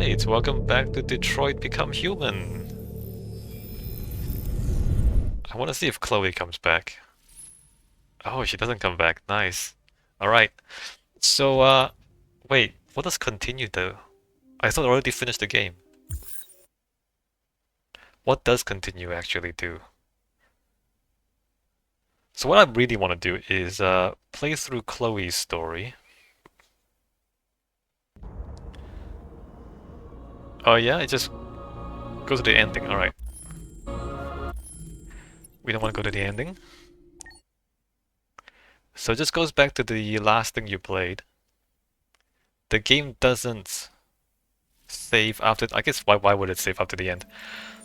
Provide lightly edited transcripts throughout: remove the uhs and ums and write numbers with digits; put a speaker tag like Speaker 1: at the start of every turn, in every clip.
Speaker 1: Alright, welcome back to Detroit Become Human. I want to see if Chloe comes back. Oh, she doesn't come back. Nice. Alright. So, wait, what does continue do? I thought I already finished the game. What does continue actually do? So what I really want to do is, play through Chloe's story. Oh yeah, it just goes to the ending. Alright. We don't want to go to the ending. So it just goes back to the last thing you played. The game doesn't save after... I guess why would it save after the end?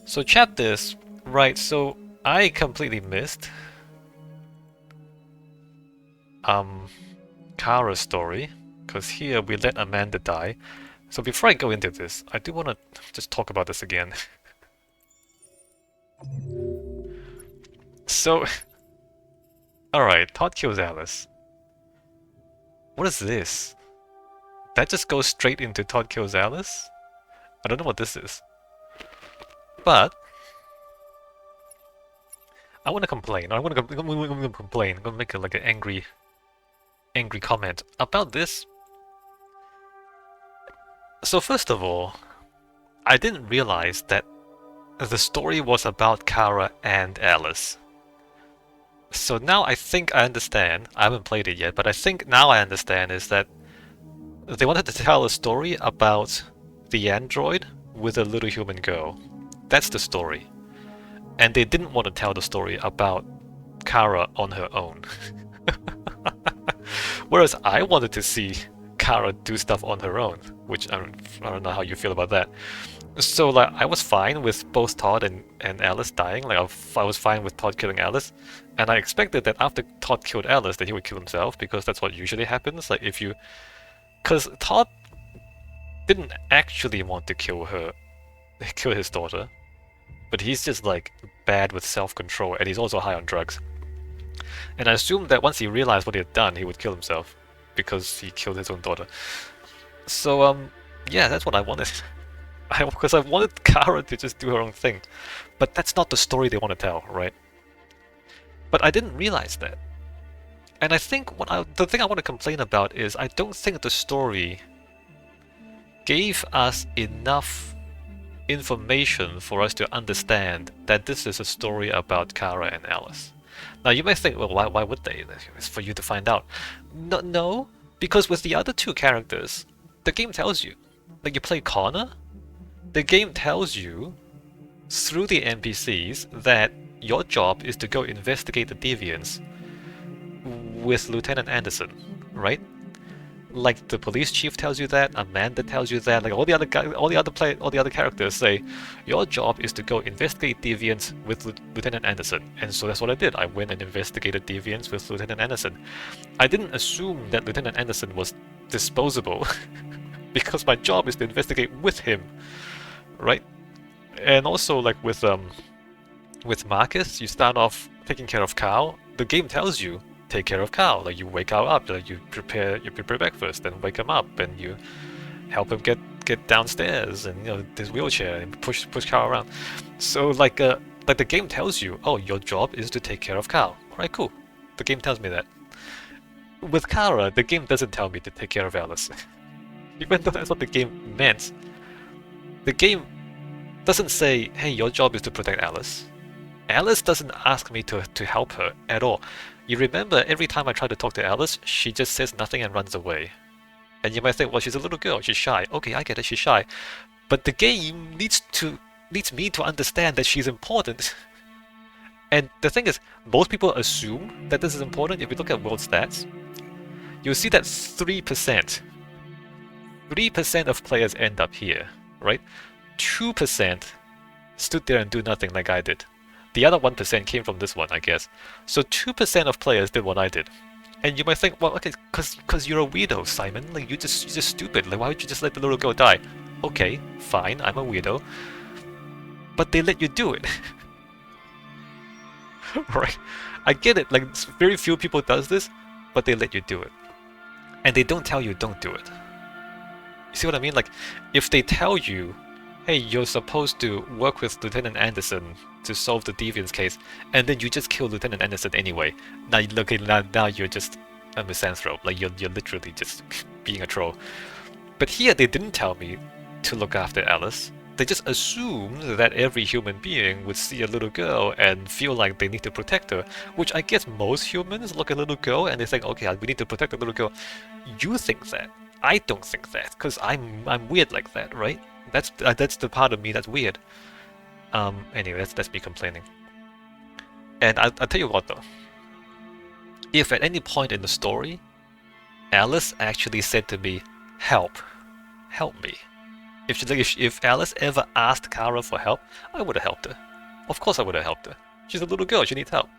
Speaker 1: So chapters, right, so I completely missed Kara's story, because here we let Amanda die. So before I go into this, I do want to just talk about this again. So, alright, Todd kills Alice. What is this? That just goes straight into Todd kills Alice? I don't know what this is. But, I want to complain. I'm going to complain. I'm going to make like an angry comment about this. So first of all, I didn't realize that the story was about Kara and Alice. So now I think I understand. I haven't played it yet, but I think now I understand is that they wanted to tell a story about the android with a little human girl. That's the story. And they didn't want to tell the story about Kara on her own. Whereas I wanted to see Kara do stuff on her own, which I don't know how you feel about that. So like I was fine with both Todd and Alice dying. Like I was fine with Todd killing Alice, and I expected that after Todd killed Alice, that he would kill himself because that's what usually happens. Like if you, because Todd didn't actually want to kill his daughter, but he's just like bad with self-control, and he's also high on drugs. And I assumed that once he realized what he had done, he would kill himself because he killed his own daughter. So yeah, that's what I wanted. Because I wanted Kara to just do her own thing. But that's not the story they want to tell, right? But I didn't realize that. And I think the thing I want to complain about is I don't think the story gave us enough information for us to understand that this is a story about Kara and Alice. Now you may think, well, why would they? It's for you to find out. No, because with the other two characters, the game tells you. Like you play Connor, the game tells you through the NPCs that your job is to go investigate the deviants with Lieutenant Anderson, right? Like the police chief tells you that, Amanda tells you that, like all the other characters say, your job is to go investigate deviants with Lieutenant Anderson. And so that's what I did. I went and investigated deviants with Lieutenant Anderson. I didn't assume that Lieutenant Anderson was disposable because my job is to investigate with him, right? And also like with Marcus, you start off taking care of Cal. The game tells you take care of Cal. Like you wake Cal up, like you prepare breakfast, then wake him up, and you help him get downstairs, and this wheelchair, and push Cal around. So like the game tells you, oh, your job is to take care of Cal. Alright, cool. The game tells me that. With Kara, the game doesn't tell me to take care of Alice. Even though that's what the game meant. The game doesn't say, hey, your job is to protect Alice. Alice doesn't ask me to help her at all. You remember every time I try to talk to Alice, she just says nothing and runs away. And you might think, well, she's a little girl, she's shy. Okay, I get it, she's shy. But the game needs me to understand that she's important. And the thing is, most people assume that this is important. If you look at world stats, you'll see that 3% of players end up here, right? 2% stood there and do nothing like I did. The other 1% came from this one, I guess. So 2% of players did what I did. And you might think, well, okay, because you're a weirdo, Simon. Like you're just stupid. Like why would you just let the little girl die? Okay, fine, I'm a weirdo. But they let you do it. Right? I get it. Like very few people does this, but they let you do it. And they don't tell you don't do it. You see what I mean? Like, if they tell you, hey, you're supposed to work with Lieutenant Anderson to solve the Deviant's case, and then you just kill Lieutenant Anderson anyway. Now, okay, now you're just a misanthrope. Like, you're literally just being a troll. But here, they didn't tell me to look after Alice. They just assumed that every human being would see a little girl and feel like they need to protect her, which I guess most humans look at a little girl and they think, okay, we need to protect a little girl. You think that. I don't think that, because I'm weird like that, right? That's the part of me that's weird. Anyway, that's me complaining. And I'll tell you what though. If at any point in the story, Alice actually said to me, help me. If Alice ever asked Kara for help, I would have helped her. Of course I would have helped her. She's a little girl, she needs help.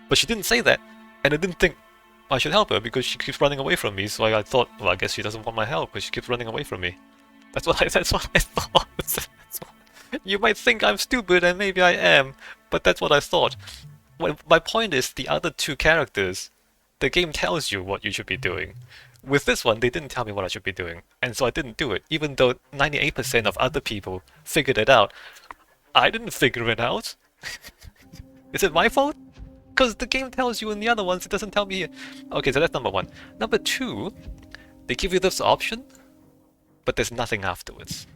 Speaker 1: But she didn't say that, and I didn't think I should help her because she keeps running away from me, so I thought, well, I guess she doesn't want my help because she keeps running away from me. That's what I thought. You might think I'm stupid, and maybe I am, but that's what I thought. My point is, the other two characters, the game tells you what you should be doing. With this one, they didn't tell me what I should be doing, and so I didn't do it, even though 98% of other people figured it out. I didn't figure it out. Is it my fault? Because the game tells you in the other ones, it doesn't tell me here. Okay, so that's number one. Number two, they give you this option, but there's nothing afterwards.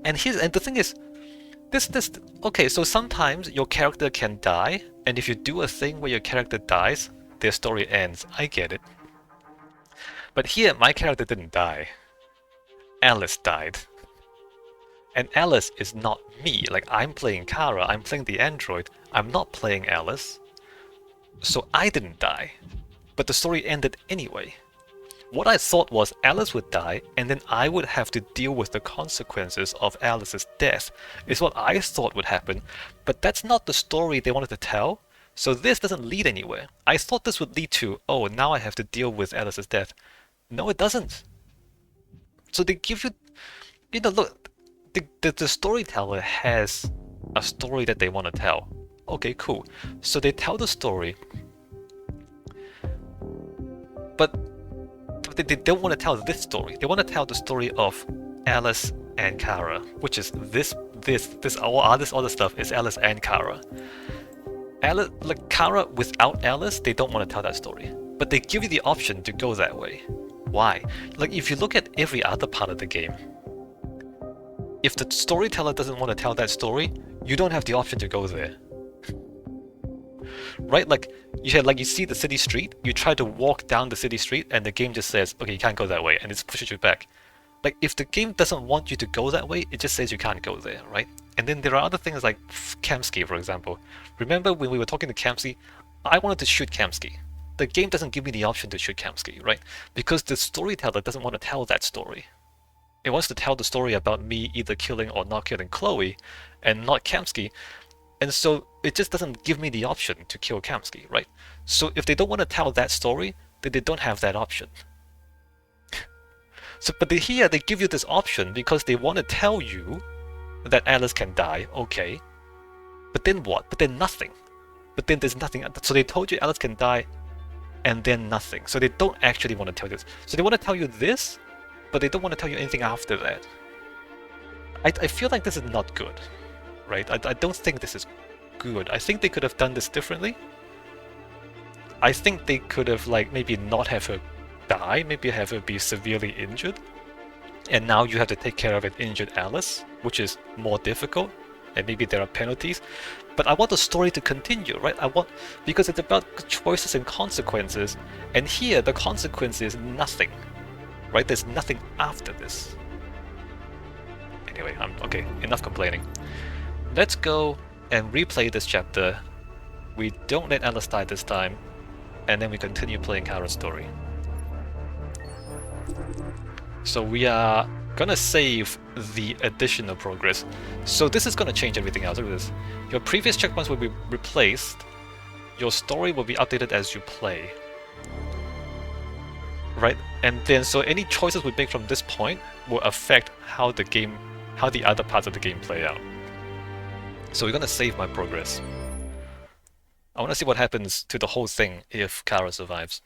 Speaker 1: And the thing is, okay, so sometimes your character can die, and if you do a thing where your character dies, their story ends. I get it. But here, my character didn't die. Alice died. And Alice is not me. Like, I'm playing Kara, I'm playing the android, I'm not playing Alice. So I didn't die. But the story ended anyway. What I thought was Alice would die, and then I would have to deal with the consequences of Alice's death, is what I thought would happen. But that's not the story they wanted to tell. So this doesn't lead anywhere. I thought this would lead to, oh, now I have to deal with Alice's death. No, it doesn't. So they give you, look, the storyteller has a story that they want to tell. Okay, cool. So they tell the story, but they don't want to tell this story. They want to tell the story of Alice and Kara, which is all this other stuff is Alice and Kara. Alice, like Kara without Alice, they don't want to tell that story. But they give you the option to go that way. Why? Like, if you look at every other part of the game, if the storyteller doesn't want to tell that story, you don't have the option to go there. Right? Like, you see the city street, you try to walk down the city street, and the game just says, okay, you can't go that way, and it pushes you back. Like, if the game doesn't want you to go that way, it just says you can't go there, right? And then there are other things like Kamsky, for example. Remember when we were talking to Kamsky, I wanted to shoot Kamsky. The game doesn't give me the option to shoot Kamsky, right? Because the storyteller doesn't want to tell that story. It wants to tell the story about me either killing or not killing Chloe, and not Kamsky. And so it just doesn't give me the option to kill Kamsky, right? So if they don't want to tell that story, then they don't have that option. So, but here they give you this option because they want to tell you that Alice can die, okay. But then what? But then nothing. But then there's nothing. So they told you Alice can die, and then nothing. So they don't actually want to tell you this. So they want to tell you this, but they don't want to tell you anything after that. I feel like this is not good, right? I don't think this is good. I think they could have done this differently. I think they could have, like, maybe not have her die, maybe have her be severely injured. And now you have to take care of an injured Alice, which is more difficult, and maybe there are penalties. But I want the story to continue, right? Because it's about choices and consequences, and here the consequence is nothing, right? There's nothing after this. Anyway, okay, enough complaining. Let's go and replay this chapter. We don't let Alice die this time, and then we continue playing Kara's story. So we are gonna save the additional progress. So this is gonna change everything else. Look at this. Your previous checkpoints will be replaced. Your story will be updated as you play. Right? And then so any choices we make from this point will affect how the other parts of the game play out. So we're gonna save my progress. I wanna see what happens to the whole thing if Kara survives.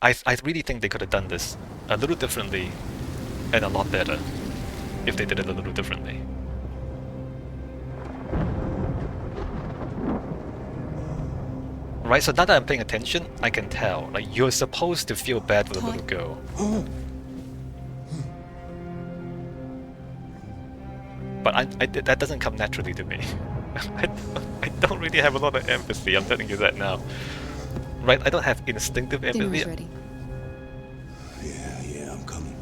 Speaker 1: I really think they could have done this a little differently and a lot better if they did it a little differently. Right, so now that I'm paying attention, I can tell. Like, you're supposed to feel bad for the little girl. But that doesn't come naturally to me. I don't really have a lot of empathy, I'm telling you that now. Right, I don't have instinctive empathy.
Speaker 2: Ready.
Speaker 3: Yeah, I'm coming.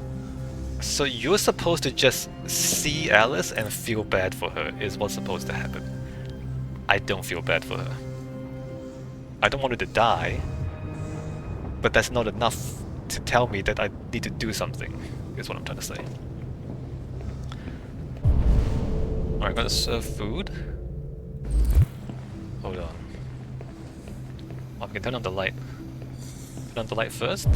Speaker 1: So you're supposed to just see Alice and feel bad for her, is what's supposed to happen. I don't feel bad for her. I don't want her to die, but that's not enough to tell me that I need to do something, is what I'm trying to say. Alright, I'm gonna serve food. Hold on. Oh, we can turn on the light. Turn on the light first.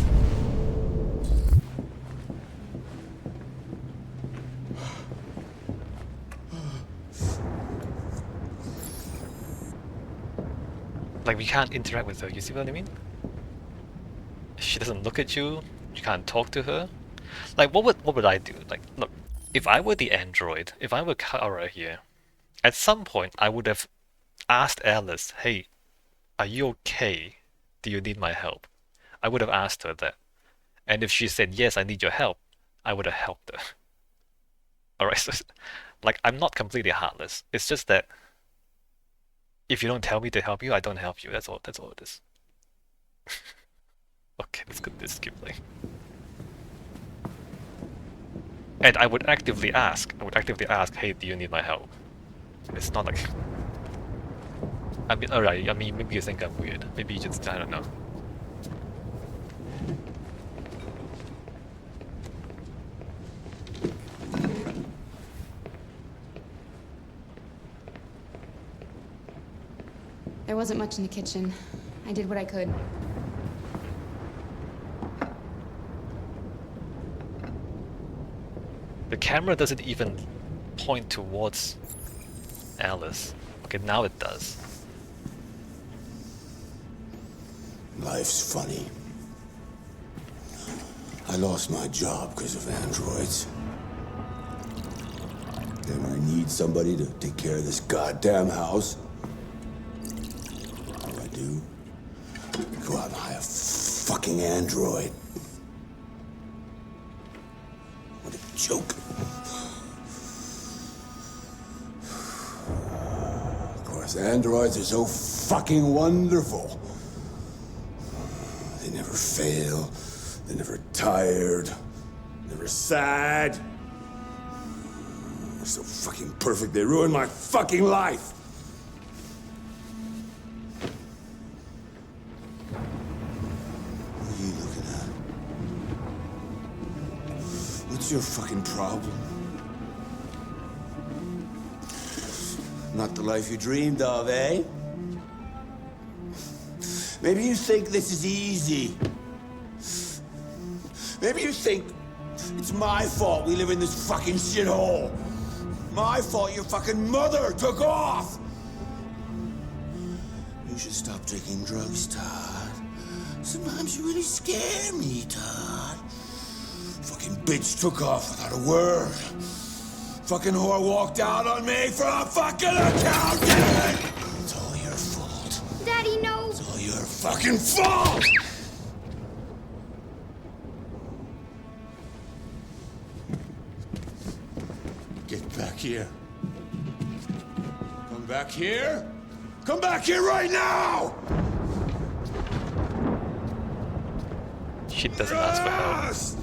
Speaker 1: Like, we can't interact with her, you see what I mean? She doesn't look at you, you can't talk to her. Like, what would I do? Like, look, if I were the android, if I were Kara here, at some point I would have asked Alice, hey, are you okay? Do you need my help? I would have asked her that. And if she said, yes, I need your help, I would have helped her. Alright, so, like, I'm not completely heartless. It's just that if you don't tell me to help you, I don't help you. That's all it is. Okay, let's get this keep playing. And I would actively ask, hey, do you need my help? It's not like... I mean, alright, I mean, maybe you think I'm weird. Maybe you just, I don't know.
Speaker 2: There wasn't much in the kitchen. I did what I could.
Speaker 1: The camera doesn't even point towards Alice. Okay, now it does.
Speaker 3: Life's funny. I lost my job because of androids. Then I need somebody to take care of this goddamn house. What do I do? Go out and hire a fucking android. What a joke. Of course, androids are so fucking wonderful. They never fail. They're never tired. Never sad. They're so fucking perfect, they ruin my fucking life. What are you looking at? What's your fucking problem? Not the life you dreamed of, eh? Maybe you think this is easy. Maybe you think it's my fault we live in this fucking shithole. My fault your fucking mother took off. You should stop taking drugs, Todd. Sometimes you really scare me, Todd. Fucking bitch took off without a word. Fucking whore walked out on me for a fucking accountant! It's all your fault.
Speaker 2: Daddy, no!
Speaker 3: It's all your fucking fault! Get back here. Come back here. Come back here right now!
Speaker 1: She doesn't ask for help.
Speaker 3: Yes!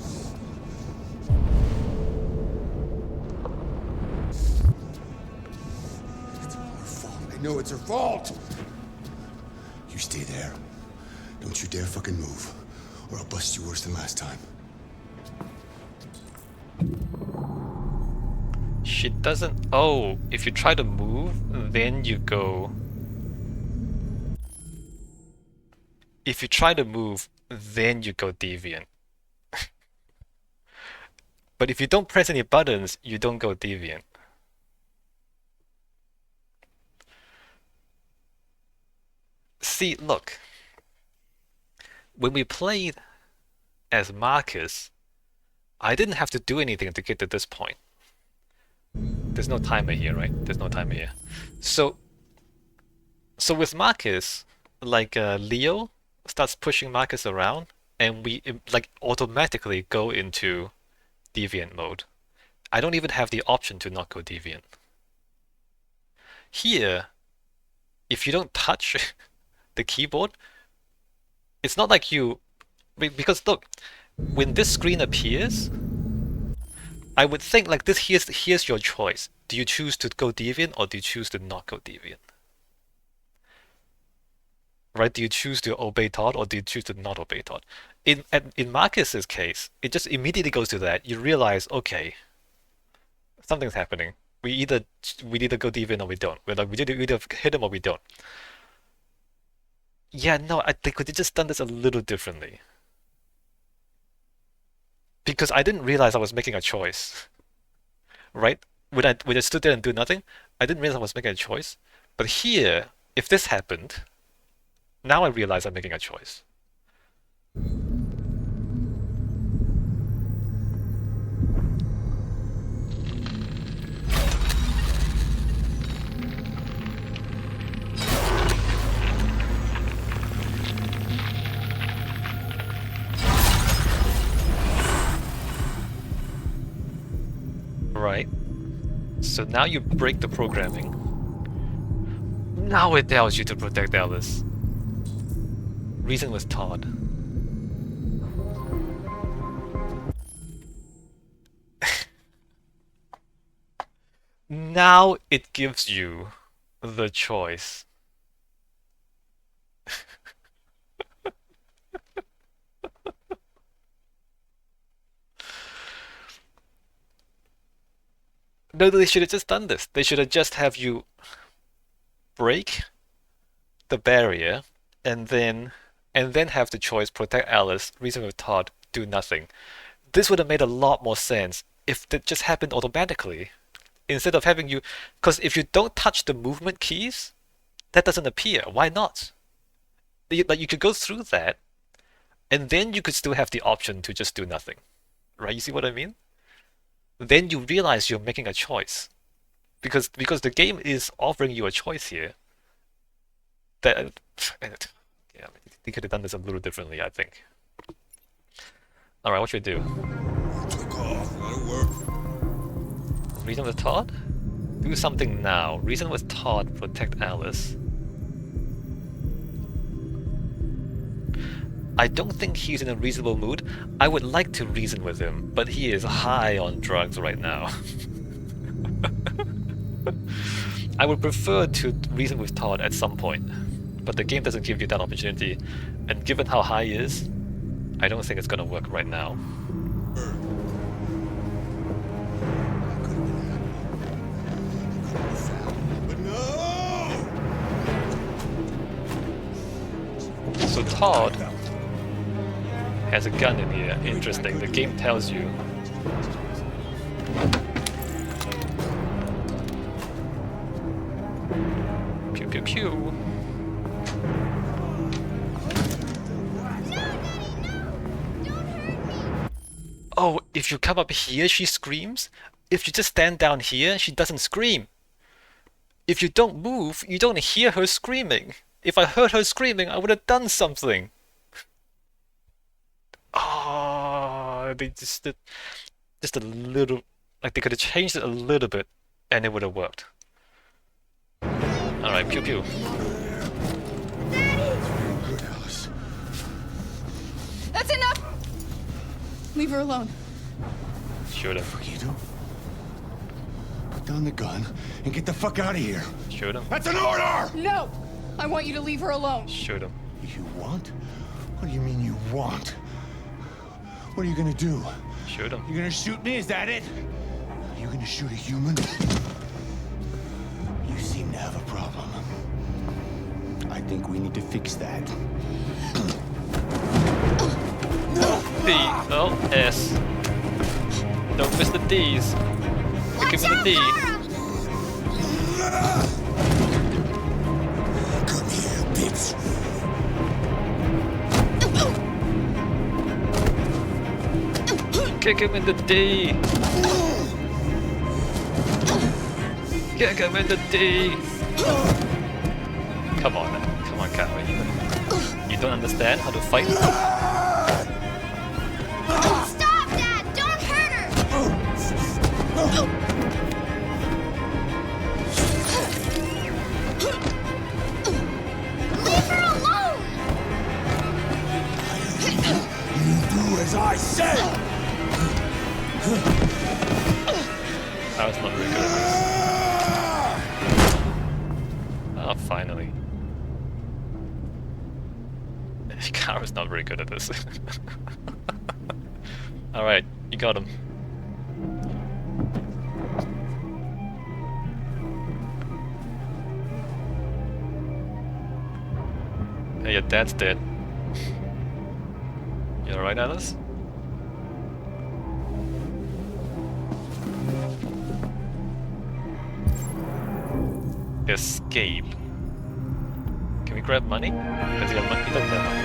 Speaker 3: It's all her fault. I know it's her fault. You stay there. Don't you dare fucking move, or I'll bust you worse than last time.
Speaker 1: She doesn't... Oh, if you try to move, then you go... If you try to move, then you go deviant. But if you don't press any buttons, you don't go deviant. See, look. When we played as Marcus, I didn't have to do anything to get to this point. There's no timer here, right? There's no timer here. So with Marcus, like Leo starts pushing Marcus around, and we like automatically go into deviant mode. I don't even have the option to not go deviant. Here, if you don't touch the keyboard, it's not like you... Because look, when this screen appears, I would think like this, here's your choice. Do you choose to go deviant or do you choose to not go deviant? Right? Do you choose to obey Todd or do you choose to not obey Todd? In Marcus's case, it just immediately goes to that. You realize, okay, something's happening. We either go deviant or we don't. We're like, we either hit him or we don't. Yeah, no, I think we could have just done this a little differently. Because I didn't realize I was making a choice. Right? When I stood there and do nothing, I didn't realize I was making a choice. But here, if this happened, now I realize I'm making a choice. Right. So now you break the programming. Now it tells you to protect Alice. Reason with Todd. Now it gives you the choice. No, they should have just done this. They should have just have you break the barrier and then have the choice protect Alice, reason with Todd, do nothing. This would have made a lot more sense if that just happened automatically instead of having you, because if you don't touch the movement keys, that doesn't appear. Why not? Like you could go through that and then you could still have the option to just do nothing. Right? You see what I mean? Then you realize you're making a choice because the game is offering you a choice here. That yeah, they could have done this a little differently, I think. All right, what should we do?
Speaker 3: Took off. Let it work.
Speaker 1: Reason with Todd? Do something now. Reason with Todd. Protect Alice. I don't think he's in a reasonable mood. I would like to reason with him, but he is high on drugs right now. I would prefer to reason with Todd at some point, but the game doesn't give you that opportunity, and given how high he is, I don't think it's gonna work right now.
Speaker 3: But no!
Speaker 1: So Todd has a gun in here. Interesting. The game tells you. Pew pew pew. Oh, if you come up here, she screams. If you just stand down here, she doesn't scream. If you don't move, you don't hear her screaming. If I heard her screaming, I would have done something. Oh, they just did just a little, like they could have changed it a little bit and it would have worked. Alright, pew pew.
Speaker 3: Good, Alice.
Speaker 4: That's enough! Leave her alone.
Speaker 1: Shoot him.
Speaker 3: What you do? Put down the gun and get the fuck out of here.
Speaker 1: Shoot him.
Speaker 3: That's an order!
Speaker 4: No! I want you to leave her alone.
Speaker 1: Shoot him.
Speaker 3: You want? What do you mean you want? What are you gonna do?
Speaker 1: Shoot him.
Speaker 3: You gonna shoot me? Is that it? Are you gonna shoot a human? You seem to have a problem. I think we need to fix that.
Speaker 1: D. Oh, S. Don't miss the D's. Give me the D.
Speaker 3: Come here, bitch.
Speaker 1: Kick him in the D! Kick him in the D! Come on, Kara. You don't understand how to fight?
Speaker 2: Stop, Dad! Don't hurt her! Leave her alone!
Speaker 3: You do as I say!
Speaker 1: I was not very good at this. Oh, finally. Kara's not very good at this. Alright, you got him. Hey, your dad's dead. You alright, Alice? Escape. Can we grab money? Does he have money? He doesn't have money.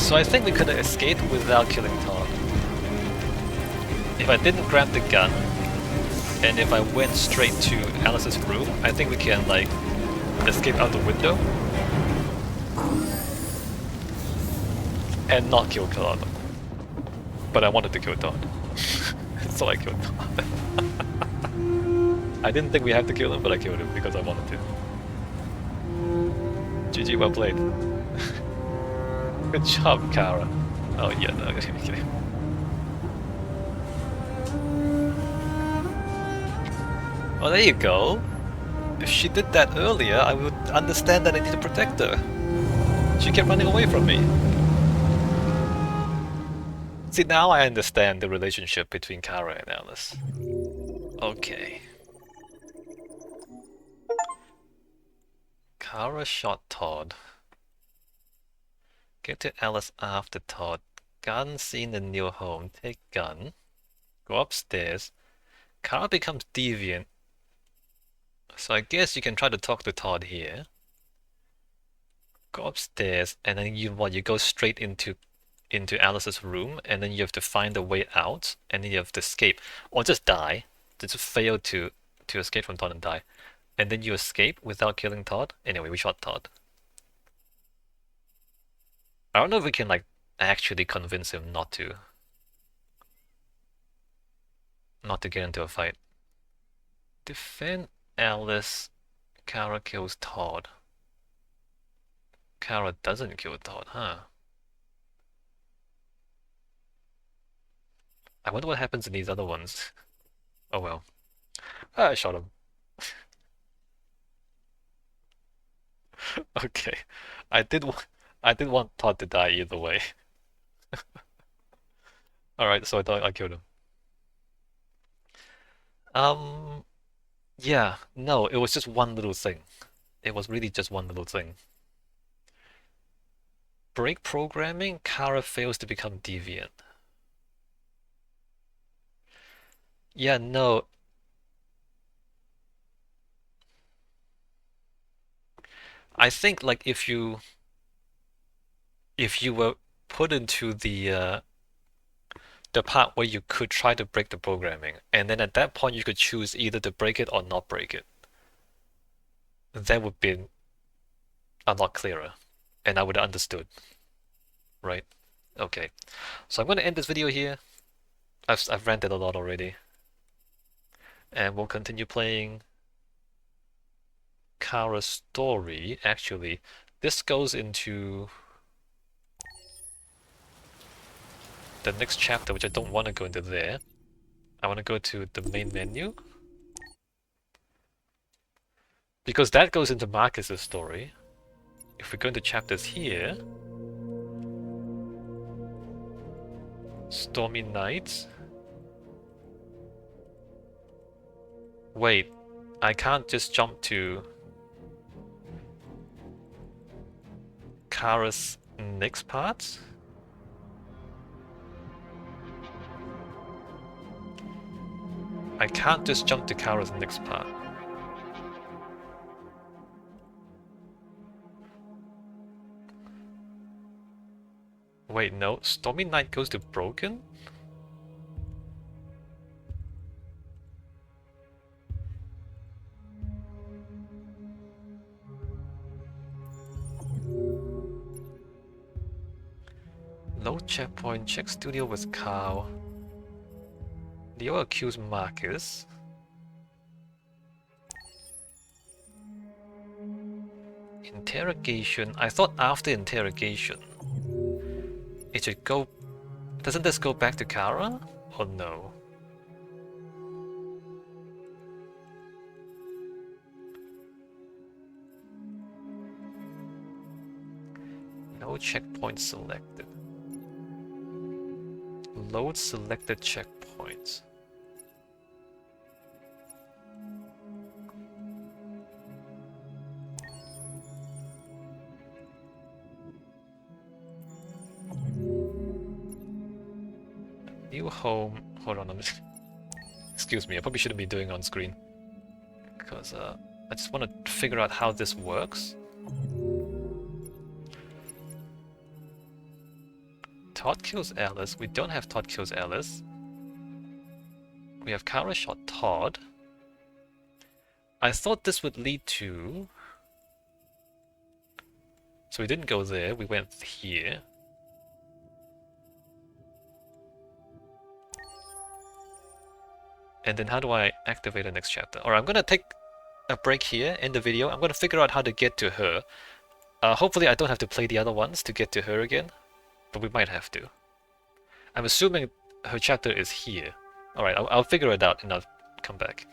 Speaker 1: So I think we could have escaped without killing Todd. If I didn't grab the gun, and if I went straight to Alice's room, I think we can, like, escape out the window and not kill Todd. But I wanted to kill Todd. So I killed Todd. I didn't think we had to kill him, but I killed him because I wanted to. GG, well played. Good job, Kara. Oh yeah, no, I'm kidding. Oh, there you go. If she did that earlier, I would understand that I need to protect her. She kept running away from me. See, now I understand the relationship between Kara and Alice. Okay. Kara shot Todd. Get to Alice after Todd. Gun seen in new home. Take gun. Go upstairs. Kara becomes deviant. So I guess you can try to talk to Todd here. Go upstairs, and then you go straight into Alice's room, and then you have to find a way out, and then you have to escape, or just die. Just fail to escape from Todd and die, and then you escape without killing Todd. Anyway, we shot Todd. I don't know if we can, like, actually convince him not to get into a fight. Defend Alice. Kara kills Todd. Kara doesn't kill Todd, huh? I wonder what happens in these other ones. Oh well. Ah, I shot him. Okay. I did want Todd to die either way. Alright, so I thought I killed him. Yeah, no, it was just one little thing. It was really just one little thing. Break programming, Kara fails to become deviant. Yeah, no. I think, like, if you were put into the part where you could try to break the programming, and then at that point you could choose either to break it or not break it, that would be a lot clearer, and I would have understood, right? Okay, so I'm going to end this video here. I've ranted a lot already, and we'll continue playing Kara's story. Actually, this goes into the next chapter, which I don't want to go into there. I want to go to the main menu, because that goes into Marcus's story. If we go into chapters here, Stormy Nights. Wait, I can't just jump to Kara's next part? I can't just jump to Kara's next part. Wait, no. Stormy Night goes to Broken? Load checkpoint, check studio with Carl. Leo accused Marcus. Interrogation. I thought after interrogation it should go. Doesn't this go back to Kara? Or no? No checkpoint selected. Load selected checkpoints. New home. Hold on, excuse me, I probably shouldn't be doing on screen. Because I just want to figure out how this works. Todd kills Alice. We don't have Todd kills Alice. We have Kara shot Todd. I thought this would lead to... So we didn't go there, we went here. And then how do I activate the next chapter? Alright, I'm gonna take a break here in the video. I'm gonna figure out how to get to her. Hopefully I don't have to play the other ones to get to her again. But we might have to. I'm assuming her chapter is here. Alright, I'll figure it out and I'll come back.